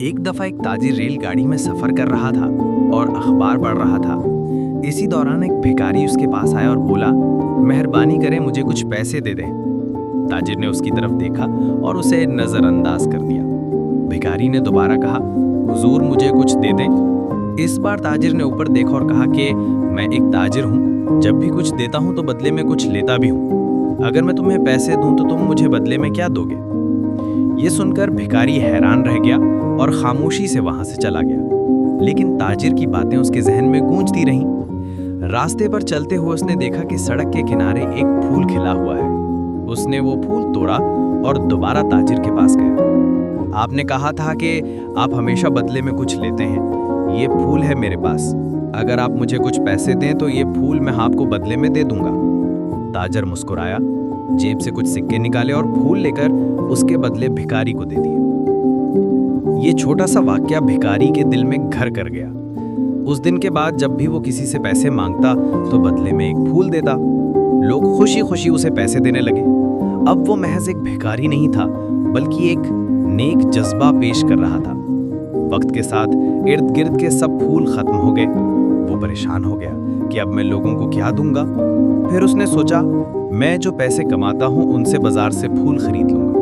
ایک دفعہ ایک تاجر ریل گاڑی میں سفر کر رہا تھا اور اخبار پڑھ رہا تھا۔ اسی دوران ایک بھکاری اس کے پاس آیا اور بولا، مہربانی کریں مجھے کچھ پیسے دے دیں۔ تاجر نے اس کی طرف دیکھا اور اسے نظر انداز کر دیا۔ بھکاری نے دوبارہ کہا، حضور مجھے کچھ دے دیں۔ اس بار تاجر نے اوپر دیکھا اور کہا کہ میں ایک تاجر ہوں، جب بھی کچھ دیتا ہوں تو بدلے میں کچھ لیتا بھی ہوں۔ اگر میں تمہیں پیسے دوں تو تم مجھے بدلے میں کیا دو گے؟ یہ سن کر بھکاری حیران رہ گیا اور خاموشی سے وہاں سے چلا گیا، لیکن تاجر کی باتیں اس کے ذہن میں گونجتی رہیں۔ راستے پر چلتے ہوئے اس نے دیکھا کہ سڑک کے کنارے ایک پھول کھلا ہوا ہے۔ اس نے وہ پھول توڑا اور دوبارہ تاجر کے پاس گیا۔ آپ نے کہا تھا کہ آپ ہمیشہ بدلے میں کچھ لیتے ہیں، یہ پھول ہے میرے پاس، اگر آپ مجھے کچھ پیسے دیں تو یہ پھول میں آپ کو بدلے میں دے دوں گا۔ تاجر مسکرایا، جیب سے کچھ سکے نکالے اور پھول لے کر اس کے بدلے بھکاری کو دے دیے۔ یہ چھوٹا سا واقعہ بھکاری کے دل میں گھر کر گیا۔ اس دن کے بعد جب بھی وہ کسی سے پیسے مانگتا تو بدلے میں ایک پھول دیتا۔ لوگ خوشی خوشی اسے پیسے دینے لگے۔ اب وہ محض ایک بھکاری نہیں تھا، بلکہ ایک نیک جذبہ پیش کر رہا تھا۔ وقت کے ساتھ ارد گرد کے سب پھول ختم ہو گئے۔ وہ پریشان ہو گیا کہ اب میں لوگوں کو کیا دوں گا؟ پھر اس نے سوچا، میں جو پیسے کماتا ہوں ان سے بازار سے پھول خرید لوں گا۔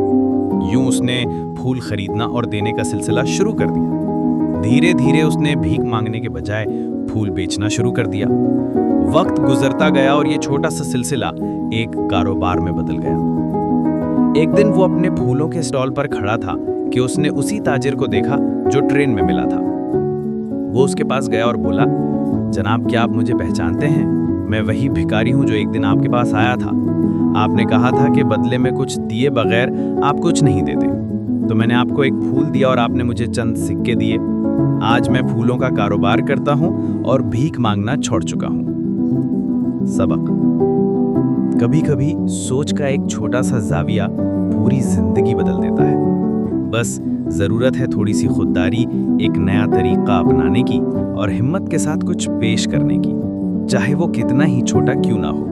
یوں اس نے پھول خریدنا اور دینے کا سلسلہ شروع کر دیا۔ دھیرے دھیرے اس نے بھیک مانگنے کے بجائے پھول بیچنا شروع کر دیا۔ وقت گزرتا گیا اور یہ چھوٹا سا سلسلہ ایک کاروبار میں بدل گیا۔ ایک دن وہ اپنے پھولوں کے اسٹال پر کھڑا تھا کہ اس نے اسی تاجر کو دیکھا جو ٹرین میں ملا تھا۔ وہ اس کے پاس گیا اور بولا، جناب کیا آپ مجھے پہچانتے ہیں؟ میں وہی بھکاری ہوں جو ایک دن آپ کے پاس آیا تھا۔ آپ نے کہا تھا کہ بدلے میں کچھ دیے بغیر آپ کچھ نہیں دیتے، تو میں نے آپ کو ایک پھول دیا اور آپ نے مجھے چند سکے دیے۔ آج میں پھولوں کا کاروبار کرتا ہوں اور بھیک مانگنا چھوڑ چکا ہوں۔ سبق: کبھی کبھی سوچ کا ایک چھوٹا سا زاویہ پوری زندگی بدل دیتا ہے۔ بس ضرورت ہے تھوڑی سی خودداری، ایک نیا طریقہ اپنانے کی اور ہمت کے ساتھ کچھ پیش کرنے کی، چاہے وہ کتنا ہی چھوٹا کیوں نہ ہو۔